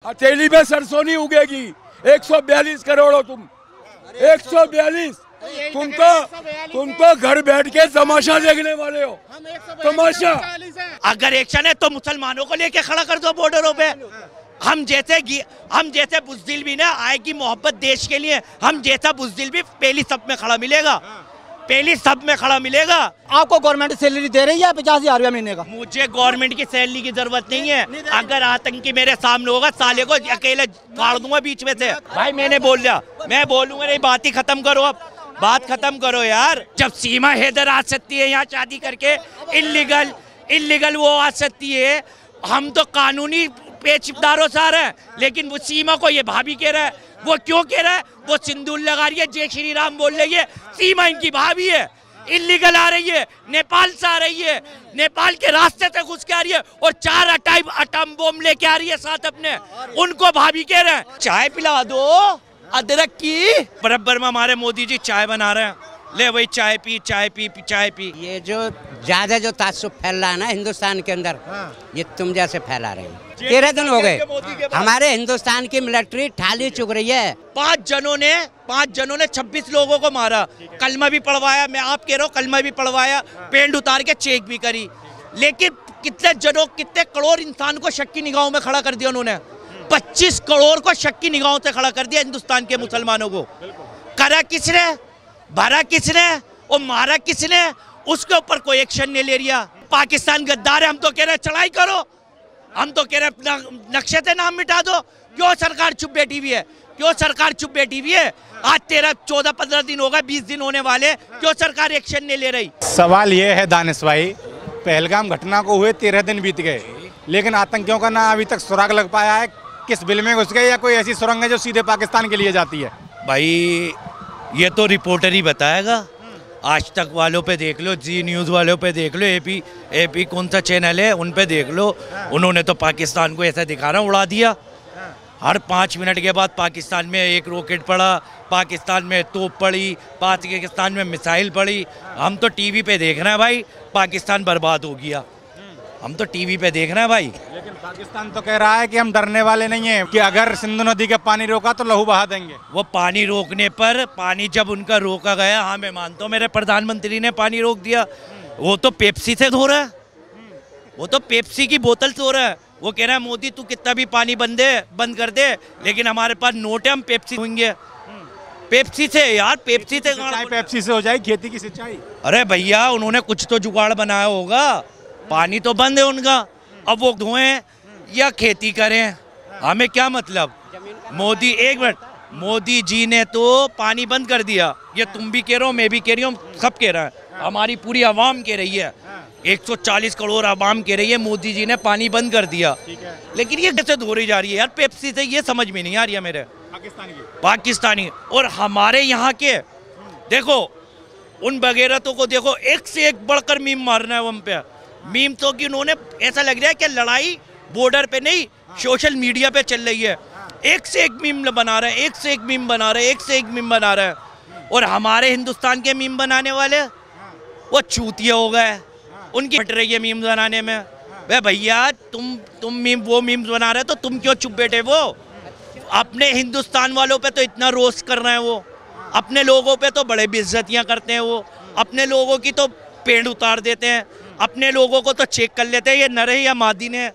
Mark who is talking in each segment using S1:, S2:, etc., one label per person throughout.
S1: हथेली में सरसों नहीं उगेगी। 142 करोड़ हो तुम, 142। तुम तो घर बैठ के तमाशा देखने वाले हो, तमाशा।
S2: अगर एक्शन है तो मुसलमानों को लेके खड़ा कर दो बॉर्डरों पे। हम जैसे बुज़दिल भी ना आएगी मोहब्बत देश के लिए, हम जैसा बुज़दिल भी पहली सब में खड़ा मिलेगा, पहली सब में खड़ा मिलेगा।
S3: आपको गवर्नमेंट सैलरी दे रही है 50,000 रुपया महीने का?
S2: मुझे गवर्नमेंट की सैलरी की जरूरत नहीं है। अगर आतंकी मेरे सामने होगा साले को अकेले फाड़ दूंगा बीच में से। भाई मैंने बोल लिया, मैं बोलूंगा नहीं। बात ही खत्म करो, अब बात खत्म करो यार। जब सीमा हैदर आ सकती है यहाँ शादी करके, इल्लीगल वो आ सकती है। हम तो कानूनी पेचदारों से आ रहे हैं, लेकिन वो सीमा को ये भाभी कह रहा है। वो क्यों कह रहा है? वो सिंदूर लगा रही है, जय श्री राम बोल रही है। सीमा इनकी भाभी है, इल्लीगल आ रही है, नेपाल से आ रही है, नेपाल के रास्ते से घुस के आ रही है और 4 अटम बम लेके आ रही है साथ अपने। उनको भाभी कह रहे हैं। चाय पिला दो अदरक की। बराबर में हमारे मोदी जी चाय बना रहे हैं, ले वही चाय पी।
S4: ये जो ज्यादा जो तासुब फैल रहा है ना हिंदुस्तान के अंदर, ये तुम जैसे फैला रहे हैं। 13 दिन हो गए हमारे हिंदुस्तान की मिलिट्री ठाली चुग रही है।
S2: 5 जनों ने 26 लोगों को मारा, कलमा भी पढ़वाया। मैं आप कह रहा हूँ कलमा भी पढ़वाया, पेंट उतार के चेक भी करी। लेकिन कितने करोड़ इंसान को शक की निगाहों में खड़ा कर दिया उन्होंने। 25 करोड़ को शक की निगाहों से खड़ा कर दिया हिंदुस्तान के मुसलमानों को। करा किसने, भरा किसने और मारा किसने, उसके ऊपर कोई एक्शन नहीं ले रहा। पाकिस्तान गद्दार है, हम तो कह रहे चढ़ाई करो, हम तो कह रहे नक्शे से नाम मिटा दो। क्यों सरकार चुप बैठी हुई है? क्यों सरकार चुप बैठी हुई है? आज 14-15 दिन हो गए, 20 दिन होने वाले, क्यों सरकार एक्शन नहीं ले रही?
S5: सवाल ये है दानिश भाई, पहलगाम घटना को हुए 13 दिन बीत गए, लेकिन आतंकियों का ना अभी तक सुराग लग पाया है। किस बिल में घुस गए या कोई ऐसी सुरंग है जो सीधे पाकिस्तान के लिए जाती है?
S2: भाई ये तो रिपोर्टर ही बताएगा। आज तक वालों पे देख लो, जी न्यूज़ वालों पे देख लो, एपी कौन सा चैनल है उन पे देख लो। उन्होंने तो पाकिस्तान को ऐसा दिखा रहा उड़ा दिया। हर 5 मिनट के बाद पाकिस्तान में एक रॉकेट पड़ा, पाकिस्तान में तोप पड़ी, पाकिस्तान में मिसाइल पड़ी। हम तो टीवी पे देख रहे हैं भाई, पाकिस्तान बर्बाद हो गया। हम तो टीवी पे देख रहे हैं भाई।
S5: लेकिन पाकिस्तान तो कह रहा है कि हम डरने वाले नहीं हैं, कि अगर सिंधु नदी का पानी रोका तो लहू बहा देंगे।
S2: वो पानी रोकने पर, पानी जब उनका रोका गया, हाँ मैं मानता हूँ मेरे प्रधानमंत्री ने पानी रोक दिया। वो तो पेप्सी से धो रहा है, वो तो पेप्सी की बोतल से धो रहा है। वो कह रहा है मोदी तू कितना भी पानी बंद कर दे, लेकिन हमारे पास नोट है, हम पेप्सी होंगे। पेप्सी से यार, पेप्सी
S5: से हो जाए खेती की सिंचाई।
S2: अरे भैया उन्होंने कुछ तो जुगाड़ बनाया होगा, पानी तो बंद है उनका। अब वो धोएं या खेती करें, हमें क्या मतलब। मोदी जी ने तो पानी बंद कर दिया। ये तुम भी कह रहे हो, मैं भी कह रही हूँ, सब कह रहा है, हमारी पूरी आवाम कह रही है, 140 करोड़ आवाम कह रही है मोदी जी ने पानी बंद कर दिया। लेकिन ये कैसे धो रही जा रही है यार पेप्सी से? ये समझ में नहीं आ रही है मेरे। पाकिस्तानी और हमारे यहाँ के देखो, उन बगैरतों को देखो, एक से एक बढ़कर मीम मारना है हम पे। मीम तो कि उन्होंने ऐसा लग रहा है कि लड़ाई बॉर्डर पे नहीं, सोशल मीडिया पे चल रही है। एक से एक मीम बना रहे हैं, एक से एक मीम बना रहे हैं, एक से एक मीम बना रहे हैं। और हमारे हिंदुस्तान के मीम बनाने वाले वो चूतिया हो गए, उनकी हट रही है मीम बनाने में। वे भैया तुम मीम वो मीम्स बना रहे हो तो तुम क्यों चुप बैठे? वो अपने हिंदुस्तान वालों पे तो इतना रोस्ट कर रहे हैं, वो अपने लोगों पे तो बड़े बेइज्जतियाँ करते हैं, वो अपने लोगों की तो पेड़ उतार देते हैं, अपने लोगों को तो चेक कर लेते हैं ये नर है या मादी ने।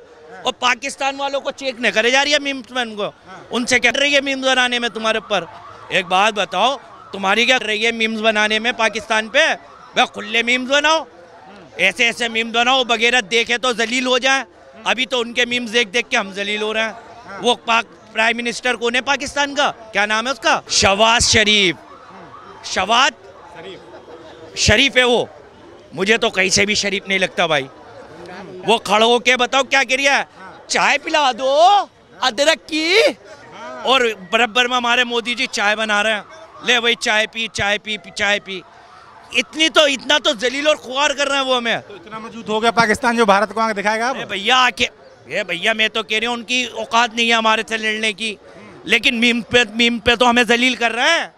S2: और पाकिस्तान वालों को चेक नहीं करे जा रही है मीम्स में, उनको उनसे क्या कर रही है मीम्स बनाने में तुम्हारे ऊपर? एक बात बताओ, तुम्हारी क्या कर रही है मीम्स बनाने में पाकिस्तान पे? वह खुले मीम्स बनाओ, ऐसे मीम्स बनाओ बगैर देखे तो जलील हो जाए। अभी तो उनके मीम्स देख के हम जलील हो रहे हैं। वो प्राइम मिनिस्टर कौन है पाकिस्तान का, क्या नाम है उसका? शहबाज शरीफ है वो। मुझे तो कहीं से भी शरीफ नहीं लगता भाई। वो खड़े होके बताओ क्या कह रही है, चाय पिला दो अदरक की। और बराबर में हमारे मोदी जी चाय बना रहे हैं, ले वही चाय पी। इतना तो जलील और खुआर कर रहे हैं वो हमें।
S5: तो इतना मजबूत हो गया पाकिस्तान जो भारत को आगे दिखाएगा।
S2: भैया मैं तो कह रही हूँ उनकी औकात नहीं है हमारे से लड़ने की, लेकिन मीम पे तो हमें जलील कर रहे हैं।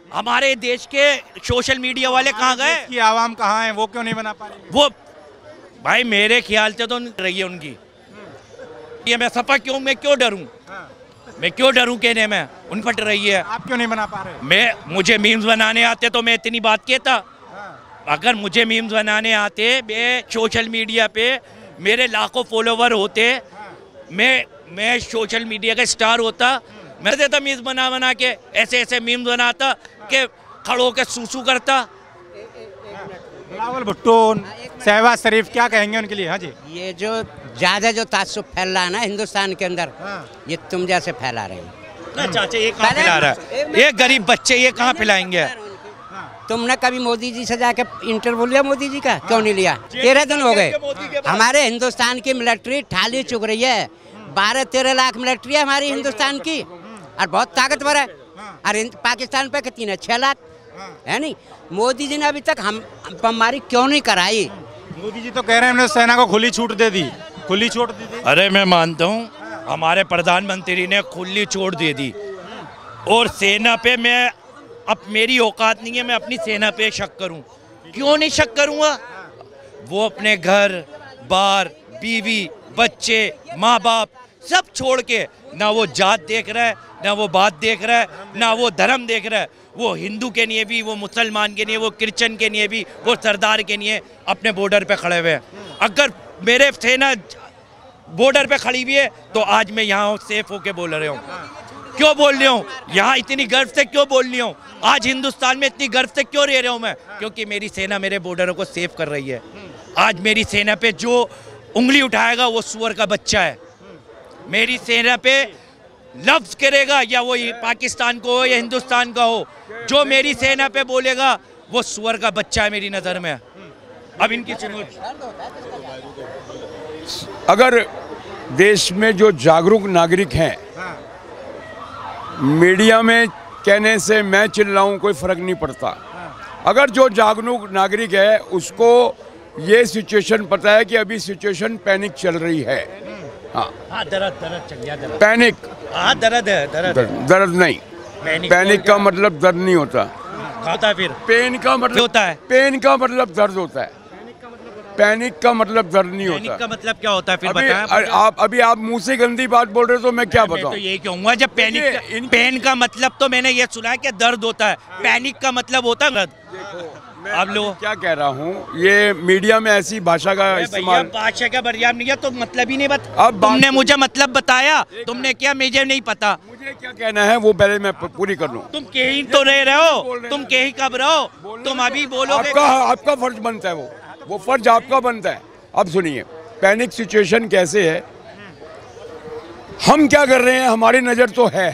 S2: हमारे देश के सोशल मीडिया वाले कहाँ गए?
S5: की आवाम कहाँ है, वो क्यों नहीं बना पा रही?
S2: वो भाई मेरे ख्याल से तो रही है उनकी, है, मैं सपा क्यों, मैं क्यों डरूं, मैं क्यों डरूं कहने में, उन फट रही है।
S5: आप क्यों नहीं बना पा रहे?
S2: मुझे मीम्स बनाने आते तो मैं इतनी बात कहता। अगर मुझे मीम्स बनाने आते, मैं सोशल मीडिया पे मेरे लाखों फॉलोवर होते, मैं सोशल मीडिया का स्टार होता, मैं देता मीम्स बना के, ऐसे ऐसे मीम्स बनाता कि खड़ो के सूसू करता।
S5: बिलावल भुट्टो, शहबाज शरीफ, क्या कहेंगे उनके लिए? हाँ जी।
S4: ये जो ज्यादा जो तासुब फैल रहा है ना हिंदुस्तान के अंदर, ये तुम जैसे फैला रहे हो।
S2: चाचा ये कहाँ पिला रहा है, ये गरीब बच्चे ये कहाँ पिलाएंगे?
S4: तुमने कभी मोदी जी से जाके इंटरव्यू लिया मोदी जी का? क्यों नहीं लिया? 13 दिन हो गए। हमारे हिंदुस्तान की मिलिट्री थाली चुग रही है। 12-13 लाख मिलिट्री है हमारी हिंदुस्तान की, और बहुत ताकतवर है। और पाकिस्तान पे कितनी है? 6 लाख है। नहीं, मोदी जी ने अभी तक हमारी क्यों नहीं कराई?
S5: मोदी जी तो कह रहे हैं हमने सेना को खुली छूट दे दी, खुली छूट दे दी।
S2: अरे मैं मानता हूँ हमारे प्रधानमंत्री ने खुली छूट दे दी, और सेना पे मैं, अब मेरी औकात नहीं है मैं अपनी सेना पे शक करूं। क्यों नहीं शक करूंगा? वो अपने घर बार, बीवी, बच्चे, माँ बाप सब छोड़ के, ना वो जात देख रहा है, ना वो बात देख रहा है, ना वो धर्म देख रहा है, वो हिंदू के लिए भी, वो मुसलमान के लिए, वो क्रिश्चियन के लिए भी, वो सरदार के लिए अपने बॉर्डर पे खड़े हुए हैं। अगर मेरे सेना बॉर्डर पे खड़ी हुई है तो आज मैं यहाँ सेफ होके बोल रहा हूँ। क्यों बोल रहा हूँ? यहाँ इतनी गर्व से क्यों बोल रही हूँ? आज हिंदुस्तान में इतनी गर्व से क्यों रह रहा हूँ मैं? क्योंकि मेरी सेना मेरे बॉर्डरों को सेफ कर रही है। आज मेरी सेना पे जो उंगली उठाएगा वो सुअर का बच्चा है। मेरी सेना पे लफ्ज करेगा, या वो पाकिस्तान को हो या हिंदुस्तान का हो, जो मेरी सेना पे बोलेगा वो सुअर का बच्चा है मेरी नज़र में। अब इनकी सुनो।
S1: अगर देश में जो जागरूक नागरिक हैं, मीडिया में कहने से मैं चिल्लाऊं कोई फर्क नहीं पड़ता। अगर जो जागरूक नागरिक है उसको ये सिचुएशन पता है कि अभी सिचुएशन पैनिक चल रही है। हाँ,
S2: दर्द चल गया, दर्द।
S1: पैनिक,
S2: हाँ दर्द है,
S1: दर्द नहीं, पैनिक का मतलब दर्द नहीं होता,
S2: फिर
S1: पेन का मतलब
S2: होता है,
S1: पेन का मतलब दर्द होता है, पैनिक का मतलब दर्द नहीं होता।
S2: पैनिक का मतलब क्या होता है फिर बताएं?
S1: आप मुंह से गंदी बात बोल रहे हो तो मैं क्या बताऊं?
S2: तो यही कहूंगा, जब पेन का मतलब तो मैंने ये सुना है कि दर्द होता है, पैनिक का मतलब होता है दर्द। अब लोग
S1: क्या कह रहा हूँ, ये मीडिया में ऐसी भाषा का इस्तेमाल,
S2: भाषा का बरियाम नहीं है तो मतलब ही नहीं बता। अब तुमने मुझे मतलब बताया, तुमने क्या, मुझे नहीं पता।
S1: मुझे क्या कहना है वो पहले मैं पूरी कर लूँ।
S2: तुम कहीं तो रह रहे हो, तुम कहीं कब रहो, तुम अभी बोलो।
S1: आपका फर्ज बनता है, वो फर्ज आपका बनता है। अब सुनिए, पैनिक सिचुएशन कैसे है, हम क्या कर रहे हैं हमारी नजर तो है,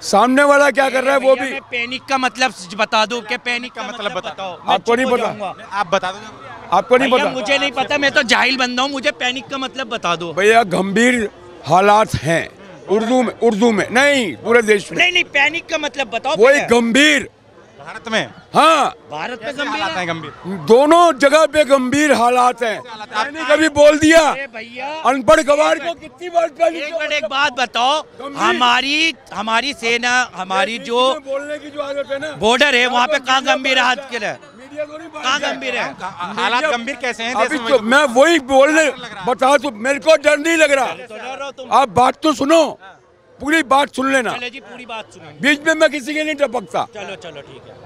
S1: सामने वाला क्या कर रहा है वो भी।
S2: पैनिक का मतलब बता दो, क्या पैनिक का मतलब बताओ।
S1: आपको नहीं पता?
S5: आप बता दो।
S1: आपको नहीं पता?
S2: मुझे नहीं पता, मैं तो जाहिल बंदा हूँ, मुझे पैनिक का मतलब बता दो।
S1: भैया गंभीर हालात हैं, उर्दू में नहीं, पूरे देश में।
S2: नहीं, पैनिक का मतलब बताओ।
S1: वो एक गंभीर,
S5: भारत में,
S1: हाँ
S2: भारत में
S5: गंभीर,
S1: दोनों जगह पे गंभीर हालात हैं। मैंने कभी बोल दिया
S2: भैया,
S1: अनपढ़ गवार को कितनी बार
S2: एक बात बताओ, हमारी सेना, हमारी जो
S1: बोलने की जो आदत है ना,
S2: बॉर्डर है वहाँ पे कहाँ गंभीर हाथ के है, कहाँ गंभीर है?
S5: हालात गंभीर कैसे हैं?
S1: अभी तो मैं वही बोलने बता, तो मेरे को डर नहीं लग रहा। आप बात तो सुनो, पूरी बात सुन लेना।
S2: चलो जी, पूरी बात सुनो,
S1: बीच में मैं किसी के नहीं टपकता।
S2: चलो ठीक है।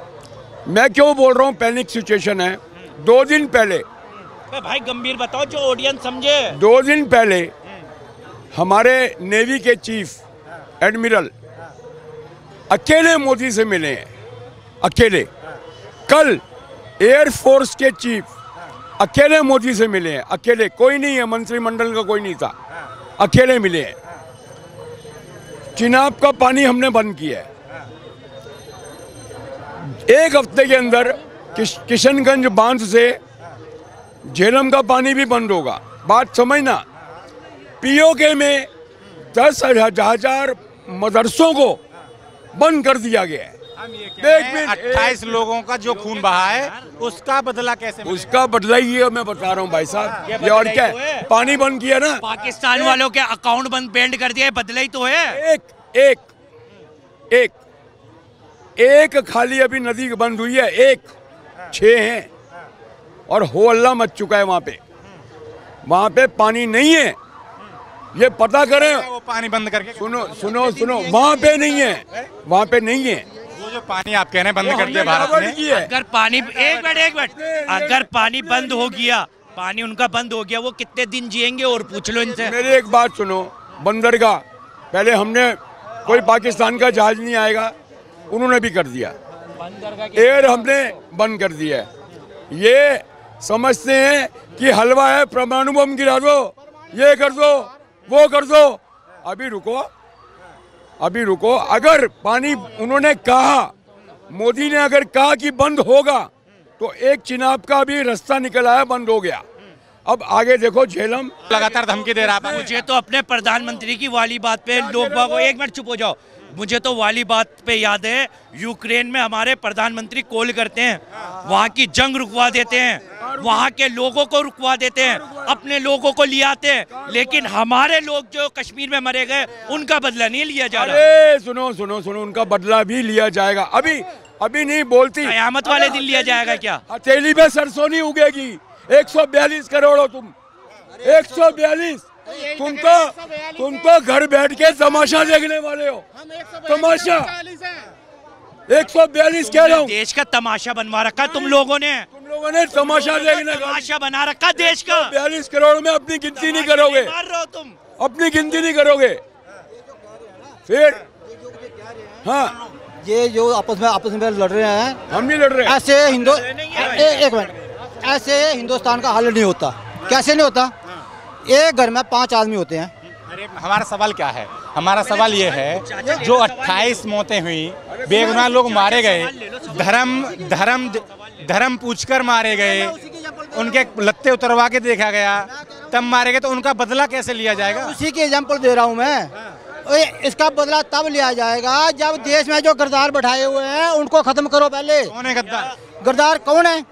S1: मैं क्यों बोल रहा हूँ पैनिक सिचुएशन है? 2 दिन पहले,
S2: भाई गंभीर बताओ जो ऑडियंस समझे।
S1: 2 दिन पहले हमारे नेवी के चीफ एडमिरल अकेले मोदी से मिले हैं, अकेले। कल एयरफोर्स के चीफ अकेले मोदी से मिले हैं, अकेले, कोई नहीं है, मंत्रिमंडल का कोई नहीं था, अकेले मिले हैं। चिनाब का पानी हमने बंद किया है, 1 हफ्ते के अंदर किशनगंज बांध से झेलम का पानी भी बंद होगा। बात समझना, पीओके में 10,000 मदरसों को बंद कर दिया गया है।
S5: 28 लोगों का जो खून बहा है उसका बदला कैसे मिलेगा?
S1: उसका बदला ही है, मैं बता रहा हूँ भाई साहब। ये और क्या है? पानी बंद किया ना,
S2: पाकिस्तान वालों के अकाउंट बैंड कर दिया है, बदला ही तो है।
S1: एक खाली अभी नदी बंद हुई है, 6 हैं, और हो अल्लाह मच चुका है वहां पे पानी नहीं है। ये पता करें।
S5: वो पानी बंद करके
S1: सुनो सुनो सुनो, वहाँ पे नहीं है, वहाँ पे नहीं है।
S5: वो जो पानी आप कह रहे हैं बंद कर दिया भारत ने,
S2: अगर पानी एक मिनट अगर पानी बंद हो गया, पानी उनका बंद हो गया, वो कितने दिन जिएंगे? और पूछ लो इनसे।
S1: मेरी एक बात सुनो, बंदरगाह पहले हमने कोई पाकिस्तान का जहाज नहीं आएगा, उन्होंने भी कर दिया। एयर हमने बंद कर दिया है। ये समझते हैं कि हलवा है, परमाणु बम गिरा दो, ये कर दो, वो कर दो। अभी रुको, अभी रुको। अगर पानी उन्होंने कहा, मोदी ने अगर कहा कि बंद होगा, तो एक चिनाब का भी रास्ता निकल आया, बंद हो गया। अब आगे देखो, झेलम
S5: लगातार धमकी दे रहा है।
S2: मुझे तो अपने प्रधानमंत्री की वाली बात पे लोग बागों, एक मिनट चुप हो जाओ, मुझे तो वाली बात पे याद है, यूक्रेन में हमारे प्रधानमंत्री कॉल करते हैं, वहाँ की जंग रुकवा देते हैं, वहाँ के लोगों को रुकवा देते हैं, अपने लोगों को ले आते हैं, लेकिन हमारे लोग जो कश्मीर में मरे गए उनका बदला नहीं लिया जा रहा।
S1: अरे सुनो सुनो सुनो, उनका बदला भी लिया जाएगा। अभी नहीं बोलती,
S2: कयामत वाले दिन लिया जाएगा क्या?
S1: हथेली पे सरसों नहीं उगेगी। 142 करोड़ हो तुम, 142। तुम तो घर बैठ के तमाशा देखने वाले हो, तमाशा। 142 कह रहा हूँ।
S2: देश का तमाशा बनवा रखा तुम लोगों ने
S1: तमाशा देखने का
S2: तमाशा बना रखा देश का।
S1: 42 करोड़ में अपनी गिनती नहीं करोगे,
S2: मार रहे हो तुम,
S1: अपनी गिनती नहीं करोगे फिर। हाँ,
S3: ये जो आपस में लड़ रहे हैं,
S1: हम नहीं लड़ रहे।
S3: ऐसे एक मिनट, ऐसे हिंदुस्तान का हल नहीं होता। कैसे नहीं होता? एक घर में 5 आदमी होते हैं।
S5: अरे हमारा सवाल क्या है? हमारा सवाल ये है, जो 28 मौतें हुई, बेगुनाह लोग मारे गए, धर्म पूछकर मारे गए, उनके लत्ते उतरवा के देखा गया, तब मारे गए, तो उनका बदला कैसे लिया जाएगा?
S3: उसी की एग्जांपल दे रहा हूँ मैं। इसका बदला तब लिया जाएगा जब देश में जो गद्दार बैठाए हुए हैं उनको खत्म करो। पहले
S5: कौन है गद्दार?
S3: गद्दार कौन है?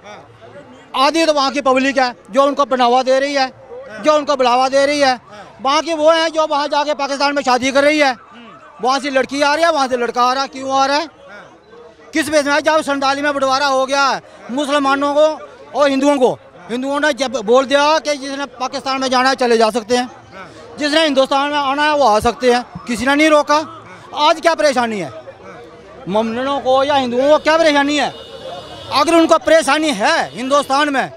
S3: आधी तो वहाँ की पब्लिक है जो उनको बढ़ावा दे रही है, जो उनको बढ़ावा दे रही है। वहाँ की वो है जो वहाँ जाके पाकिस्तान में शादी कर रही है, वहाँ से लड़की आ रही है, वहाँ से लड़का आ रहा है। क्यों आ रहा है? किस बेस में? जब संडाली में बंटवारा हो गया मुसलमानों को और हिंदुओं को, हिंदुओं ने जब बोल दिया कि जिसने पाकिस्तान में जाना है चले जा सकते हैं, जिसने हिंदुस्तान में आना है वो आ सकते हैं, किसी ने नहीं रोका। आज क्या परेशानी है मोमनों को या हिंदुओं को? क्या परेशानी है? अगर उनको परेशानी है हिंदुस्तान में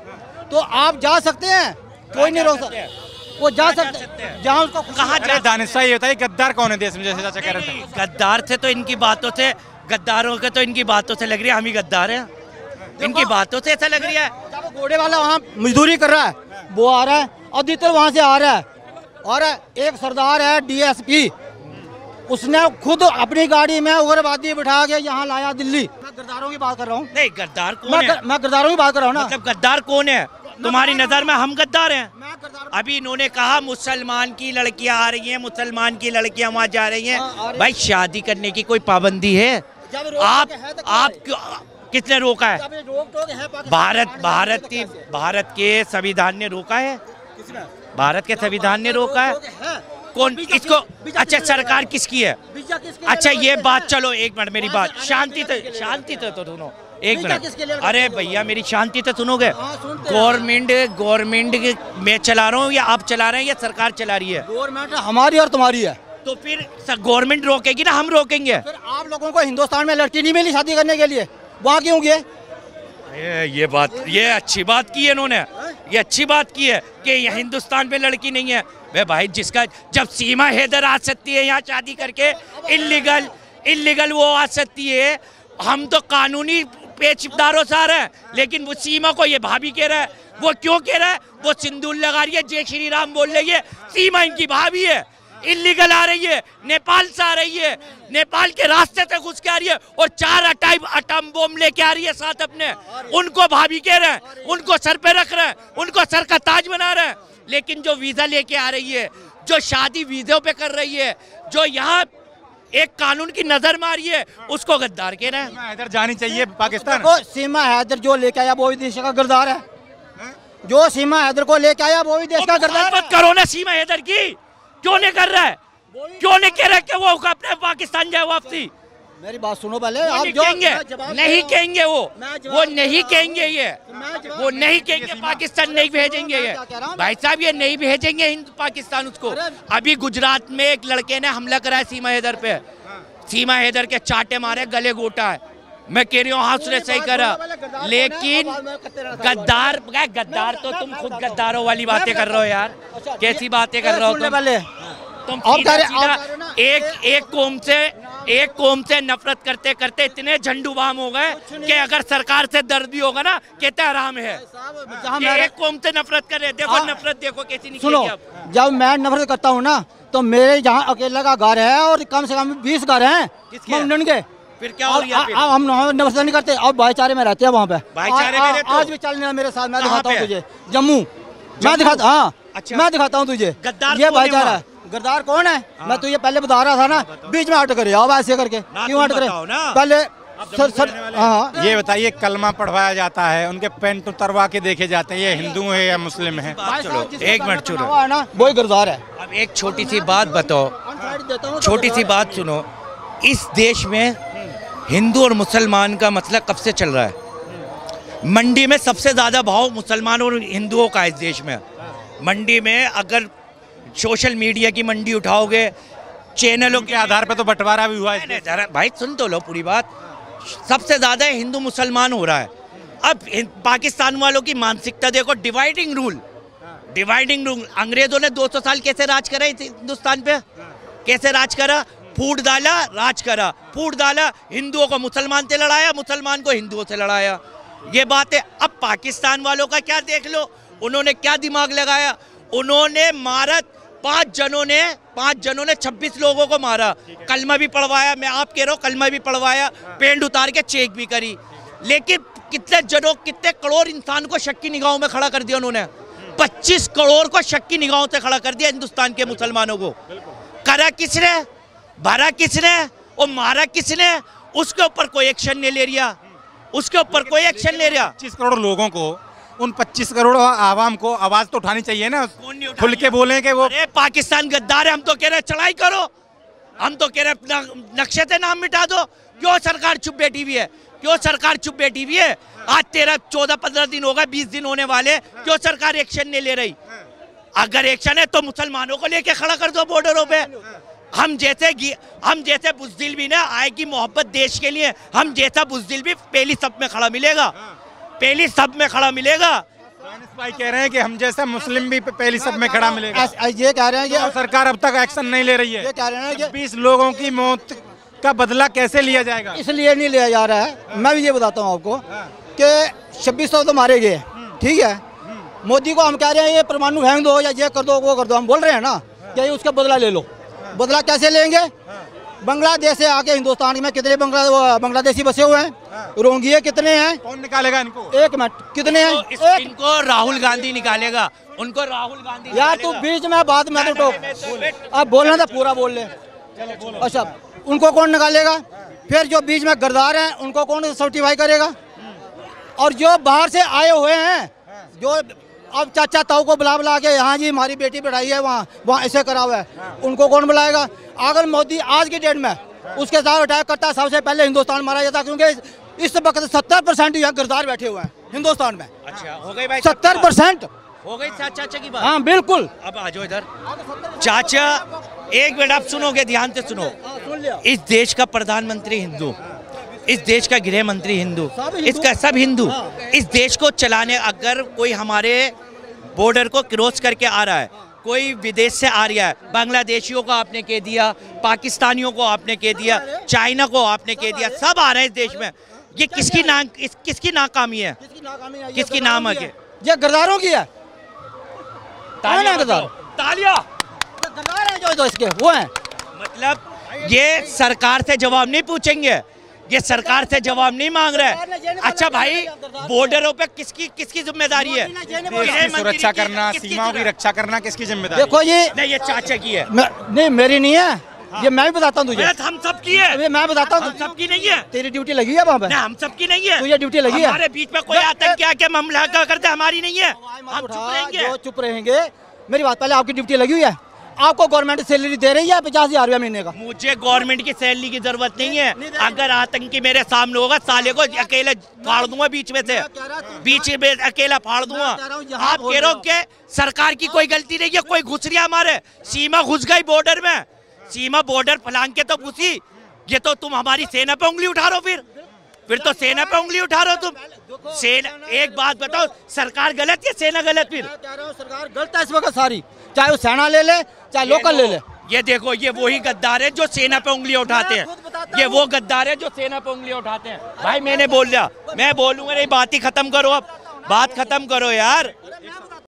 S3: तो आप जा सकते हैं, कोई नहीं रोक सकता। वो जा सकते हैं जहाँ उसको
S2: कहाँ जा।
S5: दानिशा ये होता है गद्दार कौन है देश में? जैसे चाचा कह रहे थे,
S2: गद्दार थे तो इनकी बातों से, गद्दारों के तो इनकी बातों से लग रही है हम ही गद्दार हैं, इनकी बातों से ऐसा लग रही है।
S3: जब घोड़े वाला वहाँ मजदूरी कर रहा है, वो आ रहा है, अधिकतर वहाँ से आ रहा है। और एक सरदार है डीएसपी, उसने खुद अपनी गाड़ी में उग्रवादी बिठा के यहाँ लाया दिल्ली। मैं गद्दारों की बात कर रहा हूँ।
S2: नहीं, गद्दार कौन है?
S3: मैं गद्दारों की बात कर रहा हूँ ना।
S2: मतलब गद्दार कौन है तुम्हारी नजर में? हम गद्दार हैं? अभी इन्होंने कहा मुसलमान की लड़कियां आ रही हैं, मुसलमान की लड़कियां वहाँ जा रही हैं। भाई शादी करने की कोई पाबंदी है? आप किसने रोका है? भारत के संविधान ने रोका है, भारत के संविधान ने रोका है। कौन इसको? अच्छा, सरकार किसकी है? अच्छा ये बात, चलो एक मिनट मेरी बात, शांति तो सुनो एक मिनट। अरे भैया मेरी शांति तो सुनोगे? गवर्नमेंट मैं चला रहा हूँ या आप चला रहे हैं या सरकार चला रही है?
S3: गवर्नमेंट हमारी और तुम्हारी है।
S2: तो फिर गवर्नमेंट रोकेगी ना, हम रोकेंगे?
S3: फिर आप लोगों को हिंदुस्तान में लड़की नहीं मिली शादी करने के लिए, वहाँ क्यों गए?
S2: ये अच्छी बात की है इन्होंने, ये अच्छी बात की है कि यहाँ हिंदुस्तान में लड़की नहीं है। वे भाई जिसका, जब सीमा हैदर आ सकती है यहाँ शादी करके, इल्लीगल वो आ सकती है, हम तो कानूनी पेचदारों से आ रहे हैं, लेकिन वो सीमा को ये भाभी कह रहा है। वो क्यों कह रहा है? वो सिंदूर लगा रही है, जय श्री राम बोल रही है, सीमा इनकी भाभी है, इल्लीगल आ रही है, नेपाल से आ रही है, नेपाल के रास्ते से घुस के आ रही है और 4 अटम बम लेके आ रही है साथ अपने। उनको भाभी कह रहे हैं, उनको सर पे रख रहे हैं, उनको सर का ताज बना रहे हैं। लेकिन जो वीजा लेके आ रही है, जो शादी वीजों पे कर रही है, जो यहाँ एक कानून की नजर मारी है, उसको गद्दार कह रहे हैं।
S5: सीमा हैदर जानी चाहिए पाकिस्तान।
S3: सीमा हैदर जो लेके आया वो भी देश का गद्दार है। जो सीमा हैदर को लेके आया वो भी देश का गद्दार।
S2: मत करो ना सीमा हैदर की, क्यों नहीं कर रहा है? क्यों नहीं कह रहा कि वो अपने पाकिस्तान जाए वापसी?
S3: मेरी बात सुनो पहले।
S2: वो
S3: आप
S2: नहीं
S3: जो
S2: कहेंगे, नहीं कहेंगे वो नहीं कहेंगे ये, वो नहीं कहेंगे पाकिस्तान नहीं भेजेंगे ये। भाई साहब ये नहीं भेजेंगे हिंद पाकिस्तान उसको। अभी गुजरात में एक लड़के ने हमला करा है सीमा हैदर पे, सीमा हैदर के चाटे मारे, गले घोटा है। मैं कह रही हूँ हाँ उसने सही करा, लेकिन गद्दार गद्दार तो तुम खुद गद्दारों वाली बातें कर रहे हो यार। कैसी बातें कर रहे हो तुम एक कौम से नफरत करते करते इतने झंडूबाम हो गए कि अगर सरकार से दर्द भी होगा ना कहते आराम है। एक कौम से नफरत कर रहे, देखो नफरत देखो कैसी निकली।
S3: सुनो, जब मैं नफरत करता हूँ ना तो मेरे जहाँ अकेला का घर है और कम से कम 20 घर हैं मंडन के।
S2: फिर क्या हो गया?
S3: हम नफरत नहीं करते और भाईचारे में रहते हैं वहाँ पे।
S2: भाईचारे में रहते हो?
S3: आज भी चलने मेरे साथ, मैं दिखाता हूँ तुझे जम्मू, मैं दिखाता, हाँ
S2: अच्छा।
S3: मैं दिखाता हूँ तुझे।
S2: गद्दार
S3: ये
S2: कौन है
S3: भाईचारा
S2: वहाँ?
S3: है। गद्दार कौन है? मैं तुझे पहले बता रहा था ना, बीच में हट करे अब ऐसे करके क्यों हट करे पहले। हाँ
S5: ये बताइए, कलमा पढ़वाया जाता है, उनके पेंट उतरवा के देखे जाते हैं, ये हिंदू है या मुस्लिम है?
S2: चलो एक मिनट चलो,
S3: है ना वही गद्दार है।
S2: अब एक छोटी सी बात बताओ, छोटी सी बात सुनो। इस देश में हिंदू और मुसलमान का मसला कब से चल रहा है? मंडी में सबसे ज्यादा भाव मुसलमानों और हिंदुओं का इस देश में। मंडी में अगर सोशल मीडिया की मंडी उठाओगे, चैनलों के
S5: आधार पे तो बंटवारा भी हुआ है।
S2: जरा भाई सुन तो लो पूरी बात। सबसे ज्यादा हिंदू मुसलमान हो रहा है। अब पाकिस्तान वालों की मानसिकता देखो, डिवाइडिंग रूल। अंग्रेजों ने 200 साल कैसे राज करा इस हिंदुस्तान पे? कैसे राज करा? फूट डाला, राज करा, फूट डाला, हिंदुओं को मुसलमान से लड़ाया, मुसलमान को हिंदुओं से लड़ाया। ये बात है। अब पाकिस्तान वालों का क्या देख लो, उन्होंने क्या दिमाग लगाया। उन्होंने मारा, 5 जनों ने 26 लोगों को मारा, कलमा भी पढ़वाया। मैं आप कह रहा हूँ कलमा भी पढ़वाया, पेंट उतार के चेक भी करी। लेकिन कितने करोड़ इंसान को शक की निगाहों में खड़ा कर दिया उन्होंने। 25 करोड़ को शक की निगाहों से खड़ा कर दिया हिंदुस्तान के मुसलमानों को। करा किसने, भरा किसने और मारा किसने? उसके ऊपर कोई एक्शन नहीं ले रहा, उसके ऊपर कोई एक्शन ले रहा।
S5: 25 करोड़ लोगों को, उन 25 करोड़ आवाम को आवाज तो उठानी चाहिए ना, खुल के बोले कि वो
S2: पाकिस्तान गद्दार है। हम तो कह रहे चढ़ाई करो, हम तो कह रहे नक्शे से नाम मिटा दो। क्यों सरकार चुप बैठी हुई है? क्यों सरकार चुप बैठी हुई है? आज 13-14-15 दिन हो गए, 20 दिन होने वाले, क्यों सरकार एक्शन नहीं ले रही? अगर एक्शन है तो मुसलमानों को लेके खड़ा कर दो बॉर्डरों पे। हम जैसे बुज़दिल भी ना आएगी मोहब्बत देश के लिए, हम जैसा बुज़दिल भी पहली सब में खड़ा मिलेगा, पहली सब में खड़ा मिलेगा।
S5: भाई कह रहे हैं कि हम जैसा मुस्लिम भी पहली सब में खड़ा मिलेगा।
S3: ये कह रहे हैं कि
S5: सरकार अब तक एक्शन नहीं ले रही है।
S3: ये कह रहे हैं कि
S5: 20 लोगों की मौत का बदला कैसे लिया जाएगा?
S3: इसलिए नहीं लिया जा रहा है। मैं भी ये बताता हूँ आपको कि 2600 तो मारे गए, ठीक है। मोदी को हम कह रहे हैं ये परमाणु फेंक दो या ये कर दो वो कर दो, हम बोल रहे हैं ना कि उसका बदला ले लो। बदला कैसे लेंगे? बांग्लादेश से आके हिंदुस्तान में कितने बांग्लादेशी बसे हुए हैं, रोहिंग्या कितने हैं?
S5: कौन निकालेगा इनको?
S3: एक मिनट, कितने हैं?
S2: इनको राहुल गांधी निकालेगा, उनको राहुल गांधी
S3: यार तू बीच में बात में तो टोक, अब बोलना था पूरा बोल ले। अच्छा, उनको कौन निकालेगा? फिर जो बीच में गद्दार हैं उनको कौन सर्टिफाई करेगा? और जो बाहर से आए हुए हैं, जो अब चाचा ताऊ को बुला के यहाँ जी हमारी बेटी बढ़ाई है, वहाँ ऐसे करा हुआ है, उनको कौन बुलाएगा? अगर मोदी आज की डेट में उसके साथ अटैक करता है, सबसे पहले हिंदुस्तान मारा जाता, क्योंकि इस वक्त 70% यहाँ गद्दार बैठे हुए हैं हिंदुस्तान में।
S2: अच्छा हो गई भाई,
S3: 70%
S2: हो गई चाचा की बात।
S3: हाँ बिल्कुल।
S2: अब आ जाओ इधर चाचा, एक मिनट आप सुनोगे, ध्यान से सुनो। इस देश का प्रधानमंत्री हिंदू, इस देश का गृह मंत्री हिंदू, इसका सब हिंदू। इस देश को चलाने, अगर कोई हमारे बॉर्डर को क्रॉस करके आ रहा है, कोई विदेश से आ रहा है, बांग्लादेशियों को आपने कह दिया, पाकिस्तानियों को आपने कह दिया, चाइना को आपने कह दिया, सब आ रहे हैं इस देश में। ये किसकी नाकामी है? किसकी नाम है?
S3: ये गद्दारों की है।
S2: तालियां।
S3: गद्दार है जो इसके वो है।
S2: मतलब ये सरकार से जवाब नहीं पूछेंगे, ये सरकार से जवाब नहीं मांग रहा है। अच्छा भाई, बॉर्डरों पे किसकी जिम्मेदारी है?
S5: सुरक्षा करना, सीमाओं की रक्षा करना किसकी जिम्मेदारी?
S3: देखो ये
S2: नहीं, ये चाचा की है।
S3: नहीं मेरी नहीं है, ये मैं भी बताता हूँ तुझे।
S2: हम सबकी है।
S3: मैं बताता हूँ,
S2: हम सबकी नहीं है।
S3: तेरी ड्यूटी लगी है वहाँ पे?
S2: हम सबकी नहीं है।
S3: तुझे ड्यूटी लगी है?
S2: हमारे बीच में कोई आतंकी आके हमला करते, हमारी नहीं है। हम
S3: चुप रहेंगे। मेरी बात, पहले आपकी ड्यूटी लगी हुई है, आपको गवर्नमेंट सैलरी दे रही है 50,000 रुपया महीने का।
S2: मुझे गवर्नमेंट की सैलरी की जरूरत नहीं है। अगर आतंकी मेरे सामने होगा साले को अकेले फाड़ दूंगा बीच में से, बीच में अकेला फाड़ दूंगा। आप कह रहे हो कि सरकार की कोई गलती नहीं है, कोई घुस रही है हमारे, सीमा घुस गई बॉर्डर में, सीमा बॉर्डर फलांग के तो घुसी। ये तो तुम हमारी सेना पे उंगली उठा रहे हो, फिर तो सेना पे उंगली उठा रहे हो तुम। सेना, एक बात बताओ, सरकार गलत या सेना गलत? फिर
S3: कह रहा हूं सरकार गलत है इस वक्त सारी, चाहे वो सेना ले ले चाहे लोकल ले ले।
S2: ये देखो, ये वही गद्दार है जो सेना पे उंगलियां उठाते हैं, ये वो गद्दार है जो सेना पे उंगलियां उठाते हैं। भाई मैंने बोल लिया, मैं बोलूंगा नहीं, बात ही खत्म करो, अब बात खत्म करो यार।